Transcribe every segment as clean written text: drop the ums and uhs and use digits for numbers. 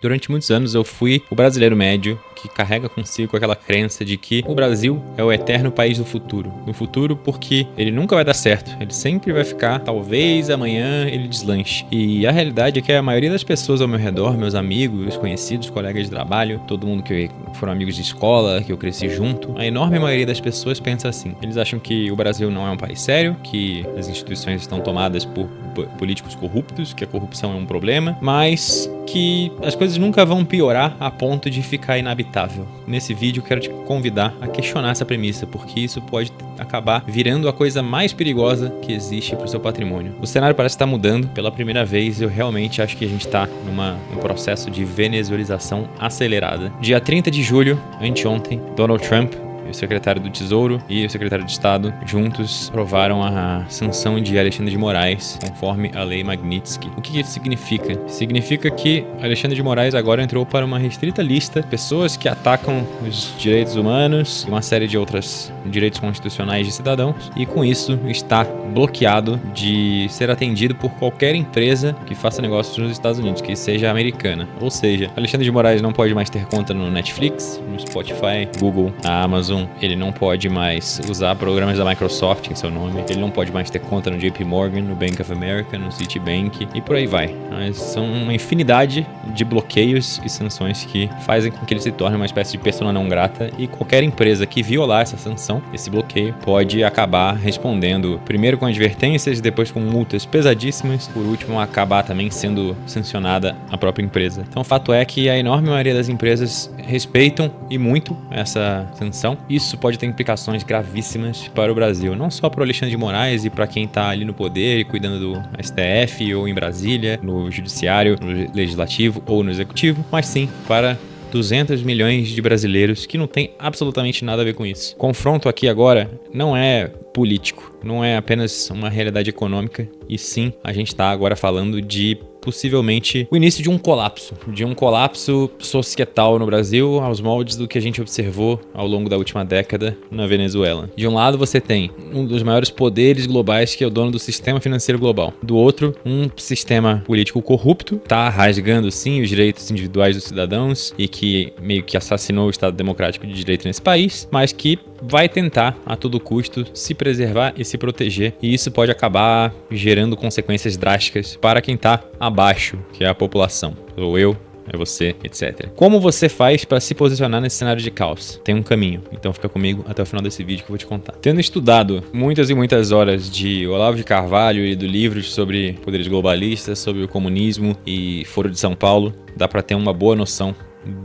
Durante muitos anos eu fui o brasileiro médio que carrega consigo aquela crença de que o Brasil é o eterno país do futuro. No futuro porque ele nunca vai dar certo, ele sempre vai ficar, talvez amanhã ele deslanche. E a realidade é que a maioria das pessoas ao meu redor, meus amigos, conhecidos, colegas de trabalho, todo mundo que foram amigos de escola, que eu cresci junto, a enorme maioria das pessoas pensa assim. Eles acham que o Brasil não é um país sério, que as instituições estão tomadas por políticos corruptos, que a corrupção é um problema, mas que as coisas nunca vão piorar a ponto de ficar inabitável. Nesse vídeo eu quero te convidar a questionar essa premissa, porque isso pode acabar virando a coisa mais perigosa que existe para o seu patrimônio. O cenário parece estar mudando pela primeira vez. Eu realmente acho que a gente está num processo de venezuelização acelerada. Dia 30 de julho, anteontem, Donald Trump, o secretário do Tesouro e o secretário de Estado juntos aprovaram a sanção de Alexandre de Moraes, conforme a lei Magnitsky. O que isso significa? Significa que Alexandre de Moraes agora entrou para uma restrita lista de pessoas que atacam os direitos humanos e uma série de outros direitos constitucionais de cidadãos, e com isso está bloqueado de ser atendido por qualquer empresa que faça negócios nos Estados Unidos, que seja americana. Ou seja, Alexandre de Moraes não pode mais ter conta no Netflix, no Spotify, Google, na Amazon. Ele não pode mais usar programas da Microsoft em seu nome. Ele não pode mais ter conta no JP Morgan, no Bank of America, no Citibank e por aí vai. Mas são uma infinidade de bloqueios e sanções que fazem com que ele se torne uma espécie de persona não grata, e qualquer empresa que violar essa sanção, esse bloqueio, pode acabar respondendo primeiro com advertências, depois com multas pesadíssimas, por último acabar também sendo sancionada a própria empresa. Então o fato é que a enorme maioria das empresas respeitam e muito essa sanção. Isso pode ter implicações gravíssimas para o Brasil, não só para o Alexandre de Moraes e para quem está ali no poder e cuidando do STF ou em Brasília, no judiciário, no legislativo ou no executivo, mas sim para 200 milhões de brasileiros que não tem absolutamente nada a ver com isso. O confronto aqui agora não é político, não é apenas uma realidade econômica, e sim a gente está agora falando de possivelmente o início de um colapso societal no Brasil, aos moldes do que a gente observou ao longo da última década na Venezuela. De um lado você tem um dos maiores poderes globais, que é o dono do sistema financeiro global. Do outro, um sistema político corrupto, tá rasgando sim os direitos individuais dos cidadãos e que meio que assassinou o Estado Democrático de Direito nesse país, mas que vai tentar a todo custo se preservar e se proteger, e isso pode acabar gerando consequências drásticas para quem está abaixo, que é a população, ou eu, é você, etc. Como você faz para se posicionar nesse cenário de caos? Tem um caminho, então fica comigo até o final desse vídeo que eu vou te contar. Tendo estudado muitas e muitas horas de Olavo de Carvalho e do livros sobre poderes globalistas, sobre o comunismo e Foro de São Paulo, dá para ter uma boa noção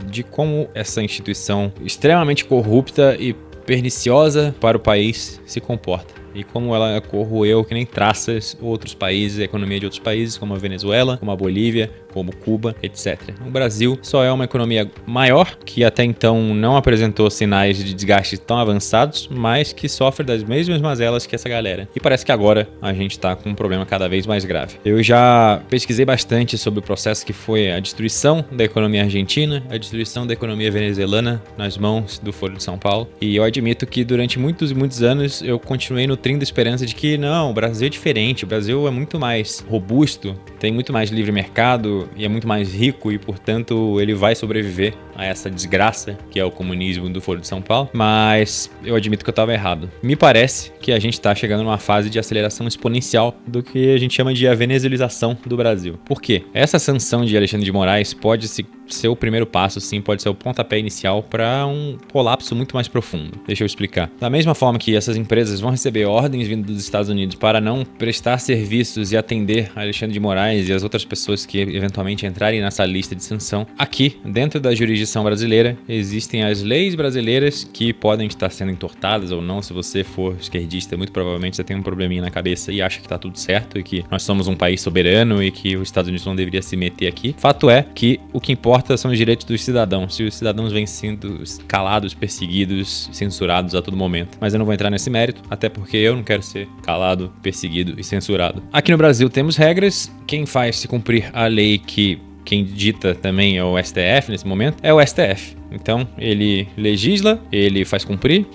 de como essa instituição extremamente corrupta e perniciosa para o país se comporta, e como ela corroeu que nem traças outros países, a economia de outros países, como a Venezuela, como a Bolívia, como Cuba, etc. O Brasil só é uma economia maior, que até então não apresentou sinais de desgaste tão avançados, mas que sofre das mesmas mazelas que essa galera. E parece que agora a gente está com um problema cada vez mais grave. Eu já pesquisei bastante sobre o processo que foi a destruição da economia argentina, a destruição da economia venezuelana nas mãos do Foro de São Paulo, e eu admito que durante muitos e muitos anos eu continuei nutrindo a esperança de que não, o Brasil é diferente, o Brasil é muito mais robusto, tem muito mais livre mercado e é muito mais rico, e portanto ele vai sobreviver a essa desgraça que é o comunismo do Foro de São Paulo. Mas eu admito que eu estava errado. Me parece que a gente está chegando numa fase de aceleração exponencial do que a gente chama de a venezuelização do Brasil. Por quê? Essa sanção de Alexandre de Moraes pode ser o primeiro passo, sim, pode ser o pontapé inicial para um colapso muito mais profundo. Deixa eu explicar. Da mesma forma que essas empresas vão receber ordens vindo dos Estados Unidos para não prestar serviços e atender Alexandre de Moraes e as outras pessoas que eventualmente entrarem nessa lista de sanção, aqui, dentro da jurisdição brasileira, existem as leis brasileiras que podem estar sendo entortadas ou não. Se você for esquerdista, muito provavelmente você tem um probleminha na cabeça e acha que tá tudo certo e que nós somos um país soberano e que os Estados Unidos não deveria se meter aqui. Fato é que o que importa são os direitos dos cidadãos, se os cidadãos vêm sendo calados, perseguidos, censurados a todo momento. Mas eu não vou entrar nesse mérito, até porque eu não quero ser calado, perseguido e censurado. Aqui no Brasil temos regras. Quem faz se cumprir a lei, que quem dita também é o STF nesse momento, é o STF. Então ele legisla, ele faz cumprir,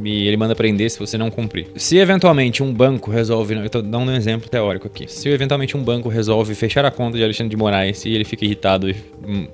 e ele manda prender se você não cumprir. Se eventualmente um banco resolve, eu tô dando um exemplo teórico aqui, se eventualmente um banco resolve fechar a conta de Alexandre de Moraes e ele fica irritado e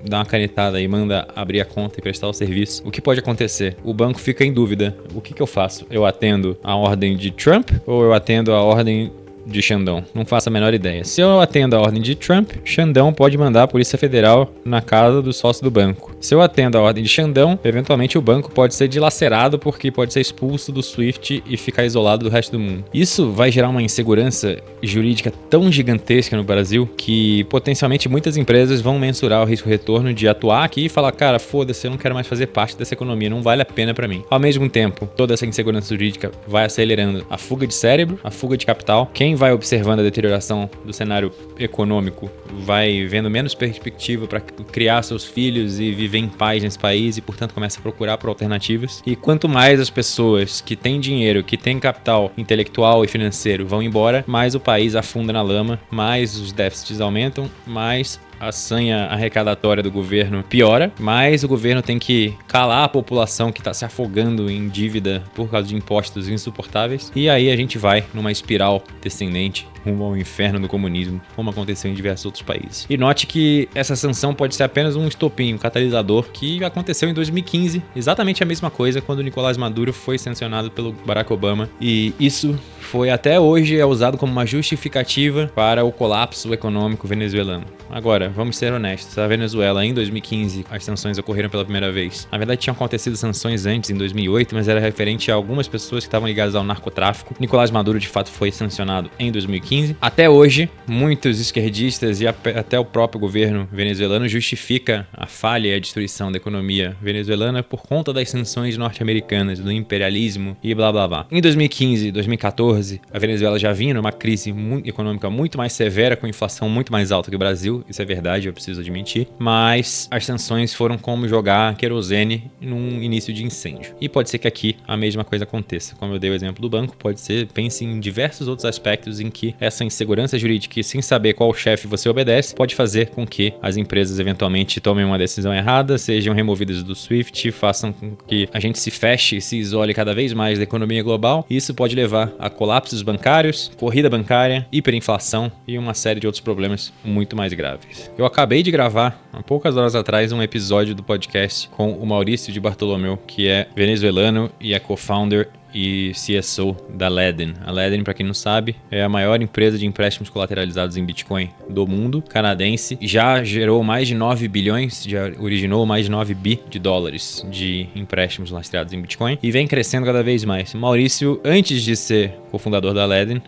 dá uma canetada e manda abrir a conta e prestar o serviço, o que pode acontecer? O banco fica em dúvida. O que eu faço? Eu atendo a ordem de Trump ou eu atendo a ordem de Xandão? Não faço a menor ideia. Se eu atendo a ordem de Trump, Xandão pode mandar a Polícia Federal na casa do sócio do banco. Se eu atendo a ordem de Xandão, eventualmente o banco pode ser dilacerado porque pode ser expulso do SWIFT e ficar isolado do resto do mundo. Isso vai gerar uma insegurança jurídica tão gigantesca no Brasil que potencialmente muitas empresas vão mensurar o risco-retorno de atuar aqui e falar, cara, foda-se, eu não quero mais fazer parte dessa economia, não vale a pena pra mim. Ao mesmo tempo, toda essa insegurança jurídica vai acelerando a fuga de cérebro, a fuga de capital. Quem vai observando a deterioração do cenário econômico vai vendo menos perspectiva para criar seus filhos e viver em paz nesse país e, portanto, começa a procurar por alternativas. E quanto mais as pessoas que têm dinheiro, que têm capital intelectual e financeiro vão embora, mais o país afunda na lama, mais os déficits aumentam, mais a sanha arrecadatória do governo piora, mas o governo tem que calar a população que está se afogando em dívida por causa de impostos insuportáveis. E aí a gente vai numa espiral descendente rumo ao inferno do comunismo, como aconteceu em diversos outros países. E note que essa sanção pode ser apenas um estopim, um catalisador, que aconteceu em 2015, exatamente a mesma coisa quando Nicolás Maduro foi sancionado pelo Barack Obama. E isso foi até hoje usado como uma justificativa para o colapso econômico venezuelano. Agora, vamos ser honestos, a Venezuela em 2015 as sanções ocorreram pela primeira vez. Na verdade tinham acontecido sanções antes, em 2008, mas era referente a algumas pessoas que estavam ligadas ao narcotráfico. Nicolás Maduro de fato foi sancionado em 2015. Até hoje, muitos esquerdistas e até o próprio governo venezuelano justifica a falha e a destruição da economia venezuelana por conta das sanções norte-americanas, do imperialismo e blá blá blá. Em 2015, 2014, a Venezuela já vinha numa crise econômica muito mais severa, com inflação muito mais alta que o Brasil, isso é verdade, eu preciso admitir, mas as sanções foram como jogar querosene num início de incêndio. E pode ser que aqui a mesma coisa aconteça. Como eu dei o exemplo do banco, pode ser, pense em diversos outros aspectos em que essa insegurança jurídica e sem saber qual chefe você obedece pode fazer com que as empresas eventualmente tomem uma decisão errada, sejam removidas do SWIFT, façam com que a gente se feche e se isole cada vez mais da economia global. Isso pode levar a colapsos bancários, corrida bancária, hiperinflação e uma série de outros problemas muito mais graves. Eu acabei de gravar, há poucas horas atrás, um episódio do podcast com o Maurício de Bartolomeu, que é venezuelano e é co-founder e CSO da Ledn. A Ledn, para quem não sabe, é a maior empresa de empréstimos colateralizados em Bitcoin do mundo, canadense. Já gerou mais de 9 bilhões, já originou mais de 9 bi de dólares de empréstimos lastreados em Bitcoin e vem crescendo cada vez mais. Maurício, antes de ser cofundador da Ledn,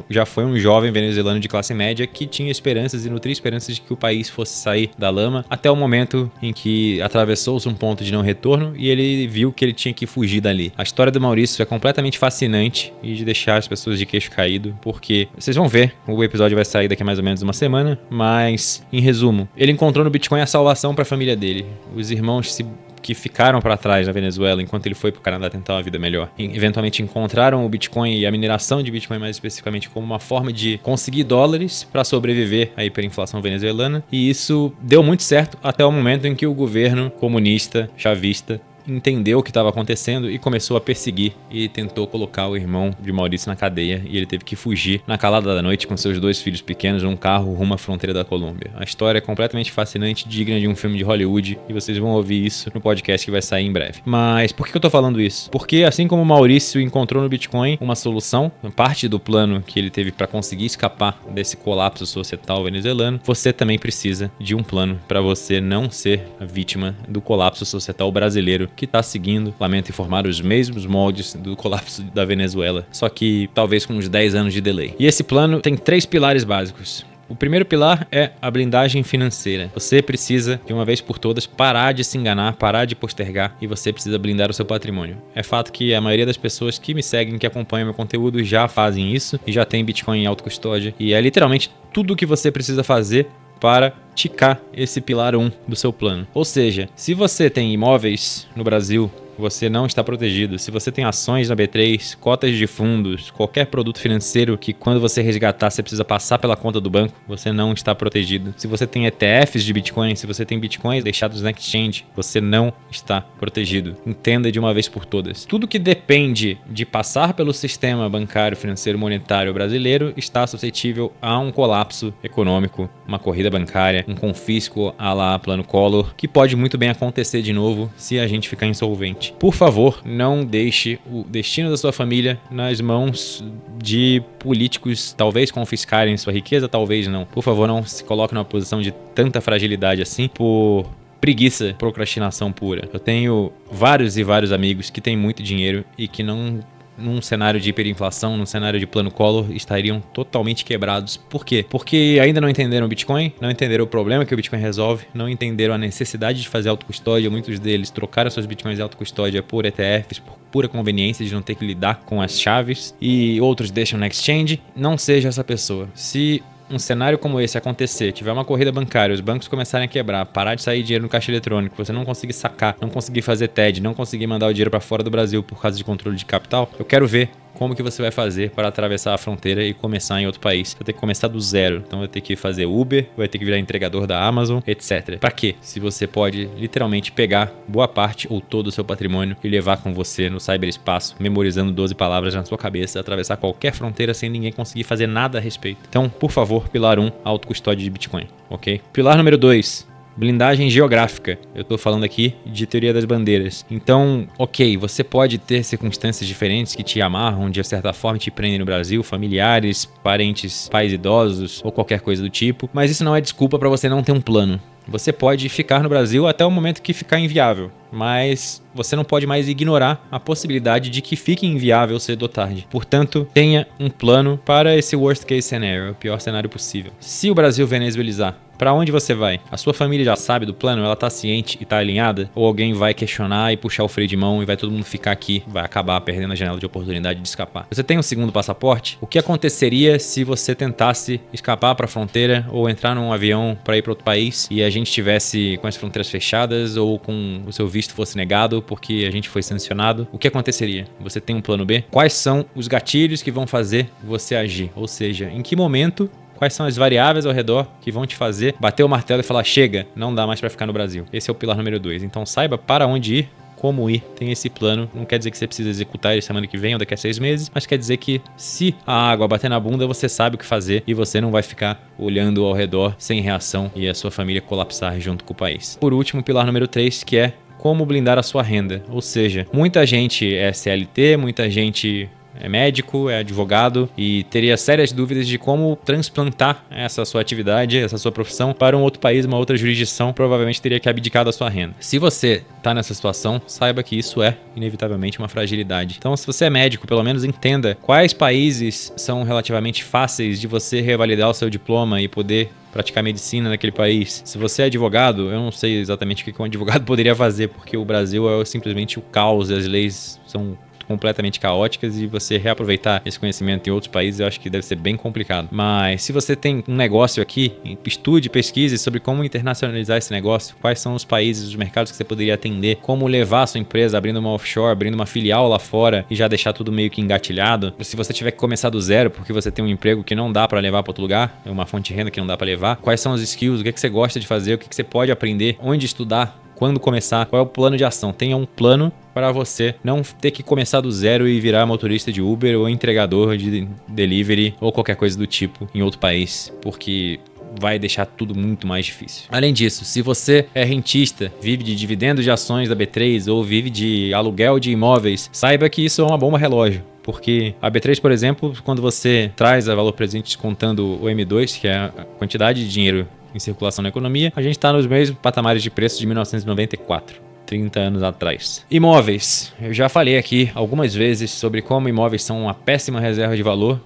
já foi um jovem venezuelano de classe média que tinha esperanças e nutria esperanças de que o país fosse sair da lama, até o momento em que atravessou-se um ponto de não retorno e ele viu que ele tinha que fugir dali. A história do Maurício é completamente fascinante e de deixar as pessoas de queixo caído, porque vocês vão ver, o episódio vai sair daqui a mais ou menos uma semana, mas em resumo, ele encontrou no Bitcoin a salvação para a família dele. Os irmãos que ficaram para trás na Venezuela enquanto ele foi para o Canadá tentar uma vida melhor. E, eventualmente encontraram o Bitcoin e a mineração de Bitcoin mais especificamente como uma forma de conseguir dólares para sobreviver à hiperinflação venezuelana, e isso deu muito certo até o momento em que o governo comunista, chavista, entendeu o que estava acontecendo e começou a perseguir e tentou colocar o irmão de Maurício na cadeia, e ele teve que fugir na calada da noite com seus 2 filhos pequenos num carro rumo à fronteira da Colômbia. A história é completamente fascinante, digna de um filme de Hollywood, e vocês vão ouvir isso no podcast que vai sair em breve. Mas por que eu tô falando isso? Porque assim como Maurício encontrou no Bitcoin uma solução, parte do plano que ele teve para conseguir escapar desse colapso societal venezuelano, você também precisa de um plano para você não ser a vítima do colapso societal brasileiro que está seguindo, lamento informar, os mesmos moldes do colapso da Venezuela, só que talvez com uns 10 anos de delay. E esse plano tem 3 pilares básicos. O primeiro pilar é a blindagem financeira. Você precisa, de uma vez por todas, parar de se enganar, parar de postergar, e você precisa blindar o seu patrimônio. É fato que a maioria das pessoas que me seguem, que acompanham meu conteúdo, já fazem isso e já tem Bitcoin em autocustódia, e é literalmente tudo o que você precisa fazer para ticar esse pilar 1 do seu plano. Ou seja, se você tem imóveis no Brasil você não está protegido. Se você tem ações na B3, cotas de fundos, qualquer produto financeiro que quando você resgatar você precisa passar pela conta do banco, você não está protegido. Se você tem ETFs de Bitcoin, se você tem Bitcoins deixados na exchange, você não está protegido. Entenda de uma vez por todas. Tudo que depende de passar pelo sistema bancário, financeiro, monetário brasileiro está suscetível a um colapso econômico, uma corrida bancária, um confisco à la Plano Collor, que pode muito bem acontecer de novo se a gente ficar insolvente. Por favor, não deixe o destino da sua família nas mãos de políticos, talvez confiscarem sua riqueza, talvez não. Por favor, não se coloque numa posição de tanta fragilidade assim por preguiça, procrastinação pura. Eu tenho vários e vários amigos que têm muito dinheiro e que não, num cenário de hiperinflação, num cenário de Plano Collor, estariam totalmente quebrados. Por quê? Porque ainda não entenderam o Bitcoin, não entenderam o problema que o Bitcoin resolve, não entenderam a necessidade de fazer autocustódia. Muitos deles trocaram seus Bitcoins de autocustódia por ETFs, por pura conveniência de não ter que lidar com as chaves, e outros deixam na exchange. Não seja essa pessoa. Se um cenário como esse acontecer, tiver uma corrida bancária, os bancos começarem a quebrar, parar de sair dinheiro no caixa eletrônico, você não conseguir sacar, não conseguir fazer TED, não conseguir mandar o dinheiro para fora do Brasil por causa de controle de capital, eu quero ver como que você vai fazer para atravessar a fronteira e começar em outro país. Vai ter que começar do zero. Então vai ter que fazer Uber, vai ter que virar entregador da Amazon, etc. Para quê? Se você pode literalmente pegar boa parte ou todo o seu patrimônio e levar com você no cyberespaço, memorizando 12 palavras na sua cabeça, atravessar qualquer fronteira sem ninguém conseguir fazer nada a respeito. Então, por favor, pilar 1, autocustódia de Bitcoin, ok? Pilar número 2. Blindagem geográfica. Eu estou falando aqui de teoria das bandeiras. Então, ok, você pode ter circunstâncias diferentes que te amarram, de certa forma te prendem no Brasil, familiares, parentes, pais idosos ou qualquer coisa do tipo, mas isso não é desculpa para você não ter um plano. Você pode ficar no Brasil até o momento que ficar inviável, mas você não pode mais ignorar a possibilidade de que fique inviável cedo ou tarde. Portanto, tenha um plano para esse worst case scenario, o pior cenário possível. Se o Brasil venezuelizar, para onde você vai? A sua família já sabe do plano? Ela tá ciente e tá alinhada? Ou alguém vai questionar e puxar o freio de mão e vai todo mundo ficar aqui, vai acabar perdendo a janela de oportunidade de escapar? Você tem um segundo passaporte? O que aconteceria se você tentasse escapar para a fronteira ou entrar num avião para ir para outro país e a gente estivesse com as fronteiras fechadas ou com o seu visto fosse negado porque a gente foi sancionado? O que aconteceria? Você tem um plano B? Quais são os gatilhos que vão fazer você agir? Ou seja, em que momento, quais são as variáveis ao redor que vão te fazer bater o martelo e falar: chega, não dá mais para ficar no Brasil. Esse é o pilar número 2. Então saiba para onde ir, como ir, tem esse plano. Não quer dizer que você precisa executar ele semana que vem ou daqui a 6 meses, mas quer dizer que se a água bater na bunda, você sabe o que fazer e você não vai ficar olhando ao redor sem reação e a sua família colapsar junto com o país. Por último, pilar número 3, que é como blindar a sua renda. Ou seja, muita gente é CLT, muita gente é médico, é advogado e teria sérias dúvidas de como transplantar essa sua atividade, essa sua profissão para um outro país, uma outra jurisdição. Provavelmente teria que abdicar da sua renda. Se você está nessa situação, saiba que isso é inevitavelmente uma fragilidade. Então, se você é médico, pelo menos entenda quais países são relativamente fáceis de você revalidar o seu diploma e poder praticar medicina naquele país. Se você é advogado, eu não sei exatamente o que um advogado poderia fazer, porque o Brasil é simplesmente o caos e as leis são completamente caóticas, e você reaproveitar esse conhecimento em outros países eu acho que deve ser bem complicado. Mas se você tem um negócio aqui, estude, pesquise sobre como internacionalizar esse negócio, quais são os países, os mercados que você poderia atender, como levar a sua empresa abrindo uma offshore, abrindo uma filial lá fora e já deixar tudo meio que engatilhado. Se você tiver que começar do zero porque você tem um emprego que não dá para levar para outro lugar, é uma fonte de renda que não dá para levar, quais são os skills, o que você gosta de fazer, o que você pode aprender, onde estudar, quando começar, qual é o plano de ação. Tenha um plano para você não ter que começar do zero e virar motorista de Uber ou entregador de delivery ou qualquer coisa do tipo em outro país, porque vai deixar tudo muito mais difícil. Além disso, se você é rentista, vive de dividendos de ações da B3 ou vive de aluguel de imóveis, saiba que isso é uma bomba relógio. Porque a B3, por exemplo, quando você traz a valor presente descontando o M2, que é a quantidade de dinheiro em circulação na economia, a gente está nos mesmos patamares de preço de 1994. 30 anos atrás. Imóveis. Eu já falei aqui algumas vezes sobre como imóveis são uma péssima reserva de valor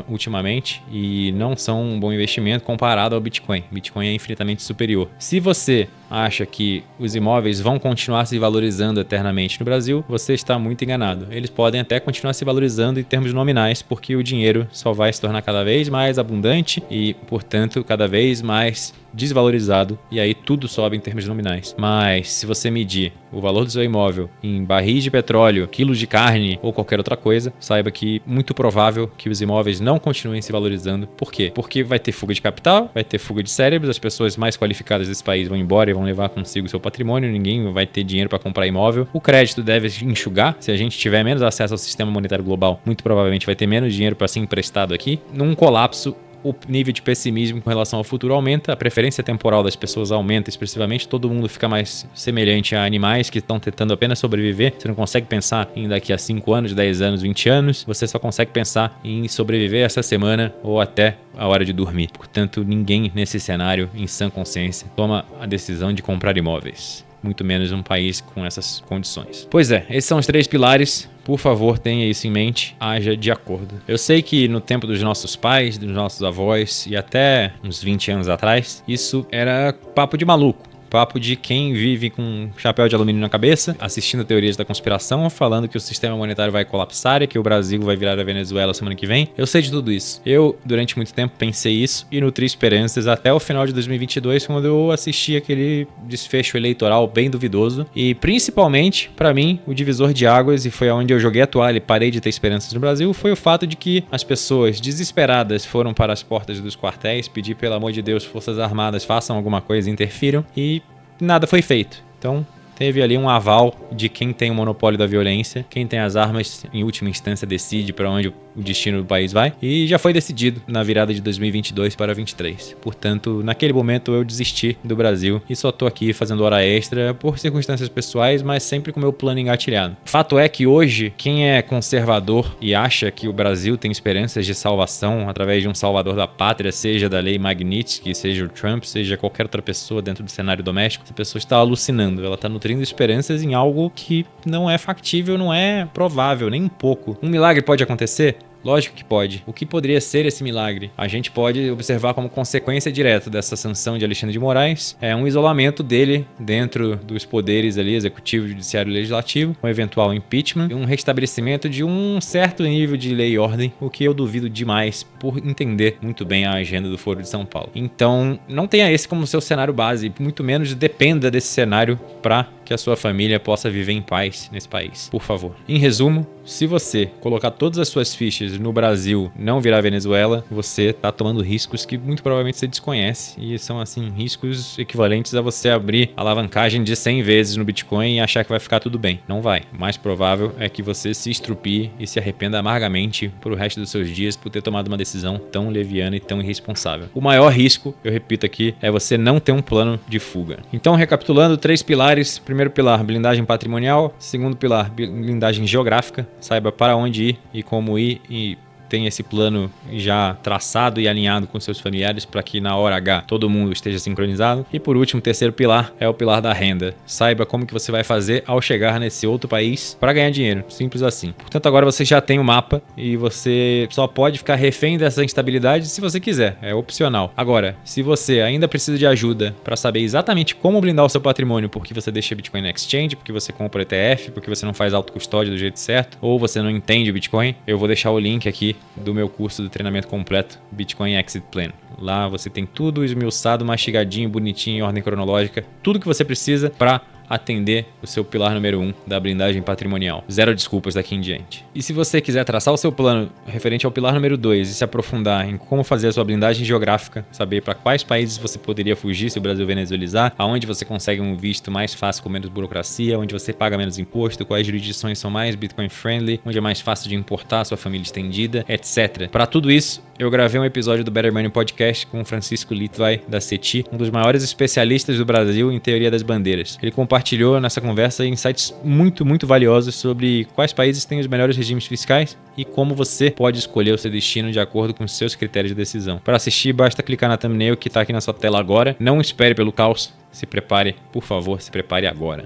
ultimamente e não são um bom investimento comparado ao Bitcoin. Bitcoin é infinitamente superior. Se você acha que os imóveis vão continuar se valorizando eternamente no Brasil, você está muito enganado. Eles podem até continuar se valorizando em termos nominais, porque o dinheiro só vai se tornar cada vez mais abundante e, portanto, cada vez mais desvalorizado, e aí tudo sobe em termos nominais. Mas se você medir o valor do seu imóvel em barris de petróleo, quilos de carne ou qualquer outra coisa, saiba que é muito provável que os imóveis não continuem se valorizando. Por quê? Porque vai ter fuga de capital, vai ter fuga de cérebros, as pessoas mais qualificadas desse país vão embora e vão levar consigo seu patrimônio, ninguém vai ter dinheiro para comprar imóvel. O crédito deve enxugar, se a gente tiver menos acesso ao sistema monetário global, muito provavelmente vai ter menos dinheiro para ser emprestado aqui. Num colapso, o nível de pessimismo com relação ao futuro aumenta, a preferência temporal das pessoas aumenta expressivamente, todo mundo fica mais semelhante a animais que estão tentando apenas sobreviver. Você não consegue pensar em daqui a 5 anos, 10 anos, 20 anos, você só consegue pensar em sobreviver essa semana ou até a hora de dormir. Portanto, ninguém nesse cenário, em sã consciência, toma a decisão de comprar imóveis. Muito menos um país com essas condições. Pois é, esses são os 3 pilares. Por favor, tenha isso em mente, haja de acordo. Eu sei que no tempo dos nossos pais, dos nossos avós e até uns 20 anos atrás, isso era papo de maluco. Papo de quem vive com um chapéu de alumínio na cabeça, assistindo teorias da conspiração, falando que o sistema monetário vai colapsar e que o Brasil vai virar a Venezuela semana que vem. Eu sei de tudo isso. Eu, durante muito tempo, pensei isso e nutri esperanças até o final de 2022, quando eu assisti aquele desfecho eleitoral bem duvidoso. E, principalmente, para mim, o divisor de águas, e foi onde eu joguei a toalha e parei de ter esperanças no Brasil, foi o fato de que as pessoas desesperadas foram para as portas dos quartéis pedir, pelo amor de Deus, Forças Armadas façam alguma coisa, interfiram, e nada foi feito. Então, teve ali um aval de quem tem o monopólio da violência, quem tem as armas, em última instância, decide para onde o destino do país vai, e já foi decidido na virada de 2022 para 2023. Portanto, naquele momento eu desisti do Brasil e só tô aqui fazendo hora extra por circunstâncias pessoais, mas sempre com o meu plano engatilhado. Fato é que hoje, quem é conservador e acha que o Brasil tem esperanças de salvação através de um salvador da pátria, seja da lei Magnitsky, seja o Trump, seja qualquer outra pessoa dentro do cenário doméstico, essa pessoa está alucinando, ela está nutrindo esperanças em algo que não é factível, não é provável, nem um pouco. Um milagre pode acontecer? Lógico que pode. O que poderia ser esse milagre? A gente pode observar como consequência direta dessa sanção de Alexandre de Moraes um isolamento dele dentro dos poderes ali, executivo, judiciário e legislativo, um eventual impeachment e um restabelecimento de um certo nível de lei e ordem, o que eu duvido demais por entender muito bem a agenda do Foro de São Paulo. Então, não tenha esse como seu cenário base, muito menos dependa desse cenário para que a sua família possa viver em paz nesse país, por favor. Em resumo, se você colocar todas as suas fichas no Brasil, não virar Venezuela, você está tomando riscos que muito provavelmente você desconhece, e são assim riscos equivalentes a você abrir alavancagem de 100 vezes no Bitcoin e achar que vai ficar tudo bem. Não vai. O mais provável é que você se estrupie e se arrependa amargamente por o resto dos seus dias por ter tomado uma decisão tão leviana e tão irresponsável. O maior risco, eu repito aqui, é você não ter um plano de fuga. Então, recapitulando, 3 pilares. Primeiro pilar, blindagem patrimonial. Segundo pilar, blindagem geográfica. Saiba para onde ir e como ir, e tem esse plano já traçado e alinhado com seus familiares para que na hora H todo mundo esteja sincronizado. E por último, o terceiro pilar é o pilar da renda. Saiba como que você vai fazer ao chegar nesse outro país para ganhar dinheiro. Simples assim. Portanto, agora você já tem o mapa e você só pode ficar refém dessa instabilidade se você quiser. É opcional. Agora, se você ainda precisa de ajuda para saber exatamente como blindar o seu patrimônio, porque você deixa Bitcoin na exchange, porque você compra ETF, porque você não faz autocustódia do jeito certo, ou você não entende o Bitcoin, eu vou deixar o link aqui do meu curso de treinamento completo, Bitcoin Exit Plan. Lá você tem tudo esmiuçado, mastigadinho, bonitinho, em ordem cronológica, tudo que você precisa para atender o seu pilar número 1 da blindagem patrimonial. Zero desculpas daqui em diante. E se você quiser traçar o seu plano referente ao pilar número 2 e se aprofundar em como fazer a sua blindagem geográfica, saber para quais países você poderia fugir se o Brasil venezuelizar, aonde você consegue um visto mais fácil com menos burocracia, onde você paga menos imposto, quais jurisdições são mais Bitcoin friendly, onde é mais fácil de importar a sua família estendida, etc. Para tudo isso, eu gravei um episódio do Better Money Podcast com o Francisco Litvai, da CETI, um dos maiores especialistas do Brasil em teoria das bandeiras. Ele compartilhou nessa conversa insights muito valiosos sobre quais países têm os melhores regimes fiscais e como você pode escolher o seu destino de acordo com os seus critérios de decisão. Para assistir, basta clicar na thumbnail que está aqui na sua tela agora. Não espere pelo caos. Se prepare, por favor, se prepare agora.